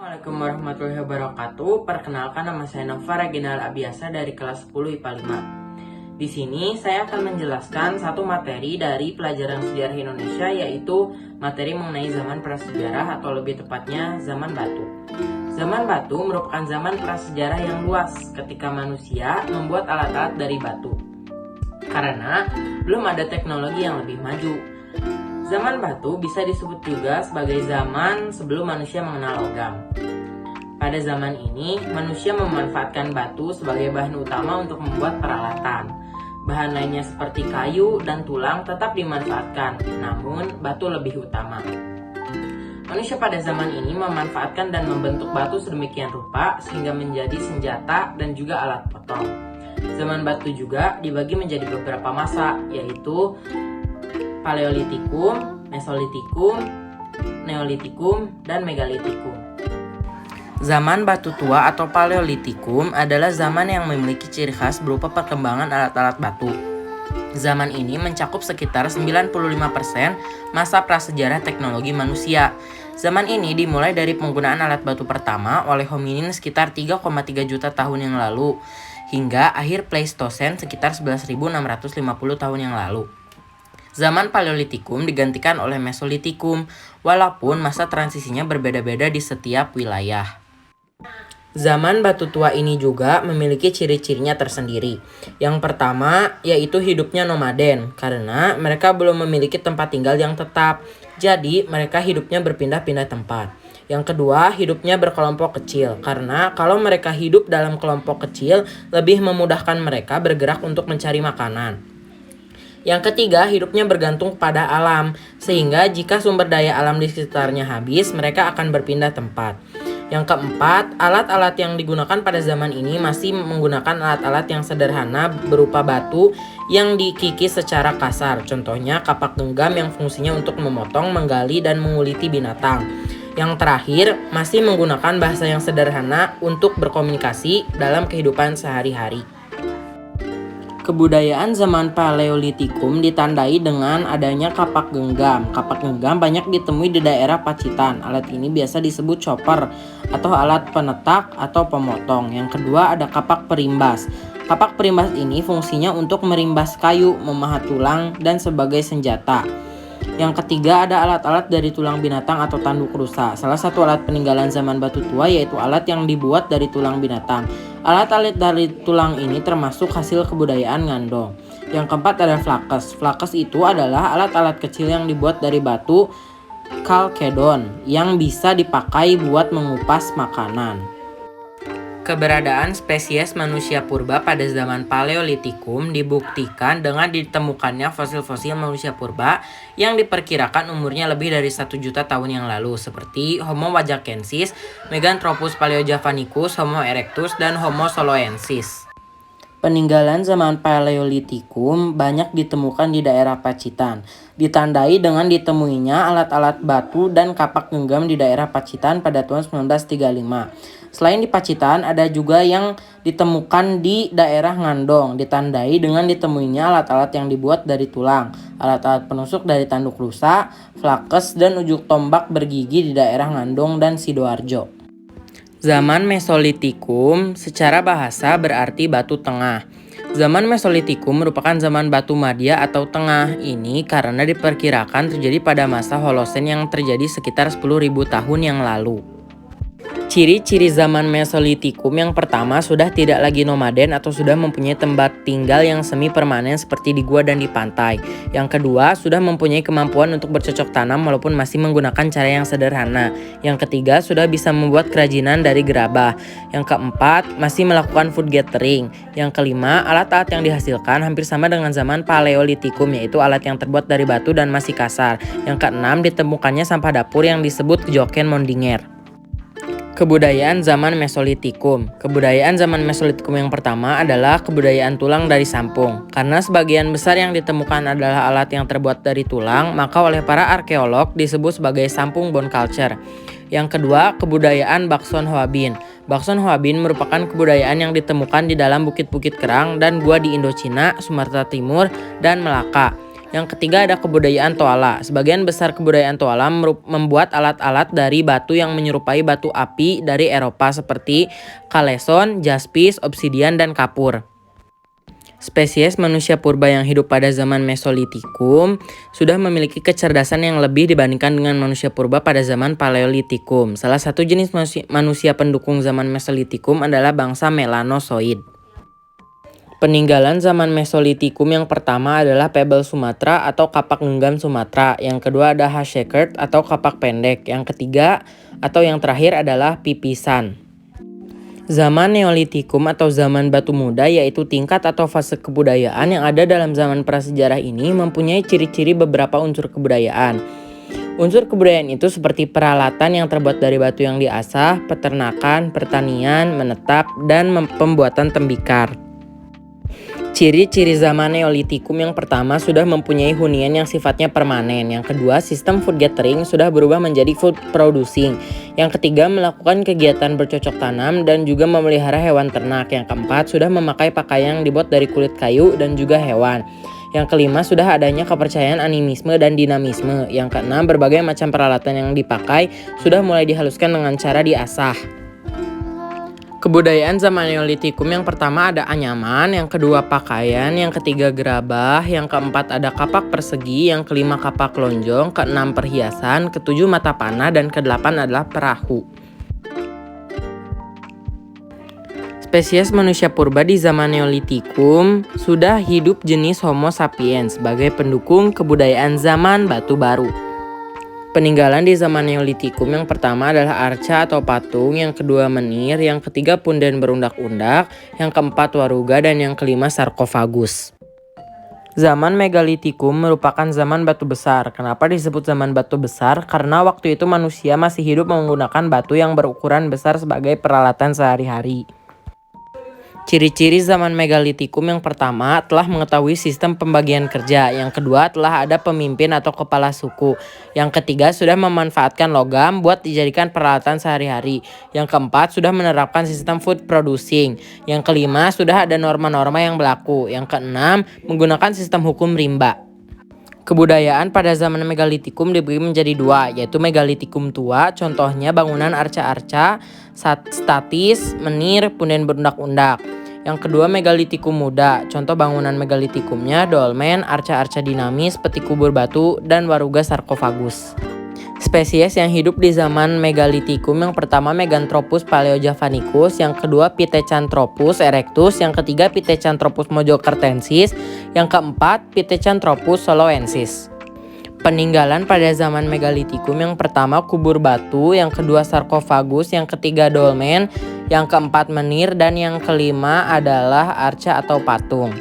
Assalamualaikum warahmatullahi wabarakatuh. Perkenalkan, nama saya Nova Reginal Abiasa dari kelas 10 IPA 5. Di sini saya akan menjelaskan satu materi dari pelajaran sejarah Indonesia, yaitu materi mengenai zaman prasejarah atau lebih tepatnya zaman batu. Zaman batu merupakan zaman prasejarah yang luas ketika manusia membuat alat-alat dari batu. Karena belum ada teknologi yang lebih maju. Zaman batu bisa disebut juga sebagai zaman sebelum manusia mengenal logam. Pada zaman ini, manusia memanfaatkan batu sebagai bahan utama untuk membuat peralatan. Bahan lainnya seperti kayu dan tulang tetap dimanfaatkan, namun batu lebih utama. Manusia pada zaman ini memanfaatkan dan membentuk batu sedemikian rupa sehingga menjadi senjata dan juga alat potong. Zaman batu juga dibagi menjadi beberapa masa, yaitu Paleolitikum, Mesolitikum, Neolitikum, dan Megalitikum. Zaman batu tua atau Paleolitikum adalah zaman yang memiliki ciri khas berupa perkembangan alat-alat batu. Zaman ini mencakup sekitar 95% masa prasejarah teknologi manusia. Zaman ini dimulai dari penggunaan alat batu pertama oleh hominin sekitar 3,3 juta tahun yang lalu, hingga akhir Pleistosen sekitar 11.650 tahun yang lalu. Zaman Paleolitikum digantikan oleh Mesolitikum, walaupun masa transisinya berbeda-beda di setiap wilayah. Zaman batu tua ini juga memiliki ciri-cirinya tersendiri. Yang pertama yaitu hidupnya nomaden, karena mereka belum memiliki tempat tinggal yang tetap, jadi mereka hidupnya berpindah-pindah tempat. Yang kedua, hidupnya berkelompok kecil, karena kalau mereka hidup dalam kelompok kecil, lebih memudahkan mereka bergerak untuk mencari makanan. Yang ketiga, hidupnya bergantung pada alam, sehingga jika sumber daya alam di sekitarnya habis, mereka akan berpindah tempat. Yang keempat, alat-alat yang digunakan pada zaman ini masih menggunakan alat-alat yang sederhana berupa batu yang dikikis secara kasar. Contohnya kapak genggam yang fungsinya untuk memotong, menggali, dan menguliti binatang. Yang terakhir, masih menggunakan bahasa yang sederhana untuk berkomunikasi dalam kehidupan sehari-hari. Kebudayaan zaman Paleolitikum ditandai dengan adanya kapak genggam. Kapak genggam banyak ditemui di daerah Pacitan. Alat ini biasa disebut chopper atau alat penetak atau pemotong. Yang kedua ada kapak perimbas. Kapak perimbas ini fungsinya untuk merimbas kayu, memahat tulang, dan sebagai senjata. Yang ketiga ada alat-alat dari tulang binatang atau tanduk rusa. Salah satu alat peninggalan zaman batu tua yaitu alat yang dibuat dari tulang binatang. Alat-alat dari tulang ini termasuk hasil kebudayaan Ngandong. Yang keempat ada flakes. Flakes itu adalah alat-alat kecil yang dibuat dari batu kalkedon yang bisa dipakai buat mengupas makanan. Keberadaan spesies manusia purba pada zaman Paleolitikum dibuktikan dengan ditemukannya fosil-fosil manusia purba yang diperkirakan umurnya lebih dari 1 juta tahun yang lalu, seperti Homo wajakensis, Meganthropus paleojavanicus, Homo erectus, dan Homo soloensis. Peninggalan zaman Paleolitikum banyak ditemukan di daerah Pacitan, ditandai dengan ditemuinya alat-alat batu dan kapak genggam di daerah Pacitan pada tahun 1935. Selain di Pacitan, ada juga yang ditemukan di daerah Ngandong, ditandai dengan ditemuinya alat-alat yang dibuat dari tulang, alat-alat penusuk dari tanduk rusa, flakes, dan ujuk tombak bergigi di daerah Ngandong dan Sidoarjo. Zaman Mesolitikum secara bahasa berarti batu tengah. Zaman Mesolitikum merupakan zaman batu madya atau tengah ini karena diperkirakan terjadi pada masa Holosen yang terjadi sekitar 10.000 tahun yang lalu. Ciri-ciri zaman Mesolitikum yang pertama sudah tidak lagi nomaden atau sudah mempunyai tempat tinggal yang semi permanen seperti di gua dan di pantai. Yang kedua, sudah mempunyai kemampuan untuk bercocok tanam walaupun masih menggunakan cara yang sederhana. Yang ketiga, sudah bisa membuat kerajinan dari gerabah. Yang keempat, masih melakukan food gathering. Yang kelima, alat-alat yang dihasilkan hampir sama dengan zaman Paleolitikum, yaitu alat yang terbuat dari batu dan masih kasar. Yang keenam, ditemukannya sampah dapur yang disebut joken mondinger. Kebudayaan zaman Mesolitikum. Kebudayaan zaman Mesolitikum yang pertama adalah kebudayaan tulang dari sampung. Karena sebagian besar yang ditemukan adalah alat yang terbuat dari tulang, maka oleh para arkeolog disebut sebagai sampung bone culture. Yang kedua, kebudayaan Bakson Hoabin. Bakson Hoabin merupakan kebudayaan yang ditemukan di dalam bukit-bukit kerang dan gua di Indochina, Sumatera Timur, dan Melaka. Yang ketiga ada kebudayaan Toala. Sebagian besar kebudayaan Toala membuat alat-alat dari batu yang menyerupai batu api dari Eropa seperti kaleson, jaspis, obsidian, dan kapur. Spesies manusia purba yang hidup pada zaman Mesolitikum sudah memiliki kecerdasan yang lebih dibandingkan dengan manusia purba pada zaman Paleolitikum. Salah satu jenis manusia pendukung zaman Mesolitikum adalah bangsa Melanozoid. Peninggalan zaman Mesolitikum yang pertama adalah Pebble Sumatera atau kapak genggam Sumatera. Yang kedua ada Hashekert atau kapak pendek. Yang ketiga atau yang terakhir adalah pipisan. Zaman Neolitikum atau zaman batu muda yaitu tingkat atau fase kebudayaan yang ada dalam zaman prasejarah ini mempunyai ciri-ciri beberapa unsur kebudayaan. Unsur kebudayaan itu seperti peralatan yang terbuat dari batu yang diasah, peternakan, pertanian, menetap, dan pembuatan tembikar. Ciri-ciri zaman Neolitikum yang pertama sudah mempunyai hunian yang sifatnya permanen. Yang kedua, sistem food gathering sudah berubah menjadi food producing. Yang ketiga, melakukan kegiatan bercocok tanam dan juga memelihara hewan ternak. Yang keempat, sudah memakai pakaian yang dibuat dari kulit kayu dan juga hewan. Yang kelima, sudah adanya kepercayaan animisme dan dinamisme. Yang keenam, berbagai macam peralatan yang dipakai sudah mulai dihaluskan dengan cara diasah. Kebudayaan zaman Neolitikum yang pertama ada anyaman, yang kedua pakaian, yang ketiga gerabah, yang keempat ada kapak persegi, yang kelima kapak lonjong, keenam perhiasan, ketujuh mata panah, dan kedelapan adalah perahu. Spesies manusia purba di zaman Neolitikum sudah hidup jenis Homo sapiens sebagai pendukung kebudayaan zaman batu baru. Peninggalan di zaman Neolitikum yang pertama adalah arca atau patung, yang kedua menhir, yang ketiga punden berundak-undak, yang keempat waruga, dan yang kelima sarkofagus. Zaman Megalitikum merupakan zaman batu besar. Kenapa disebut zaman batu besar? Karena waktu itu manusia masih hidup menggunakan batu yang berukuran besar sebagai peralatan sehari-hari. Ciri-ciri zaman Megalitikum yang pertama telah mengetahui sistem pembagian kerja. Yang kedua telah ada pemimpin atau kepala suku. Yang ketiga sudah memanfaatkan logam buat dijadikan peralatan sehari-hari. Yang keempat sudah menerapkan sistem food producing. Yang kelima sudah ada norma-norma yang berlaku. Yang keenam menggunakan sistem hukum rimba. Kebudayaan pada zaman Megalitikum dibagi menjadi dua, yaitu Megalitikum tua, contohnya bangunan arca-arca, statis, menhir, punden berundak-undak. Yang kedua Megalitikum muda, contoh bangunan Megalitikumnya dolmen, arca-arca dinamis, peti kubur batu, dan waruga sarkofagus. Spesies yang hidup di zaman Megalitikum yang pertama Meganthropus paleojavanicus, yang kedua Pithecanthropus erectus, yang ketiga Pithecanthropus mojokertensis, yang keempat Pithecanthropus soloensis. Peninggalan pada zaman Megalitikum yang pertama kubur batu, yang kedua sarkofagus, yang ketiga dolmen, yang keempat menhir, dan yang kelima adalah arca atau patung.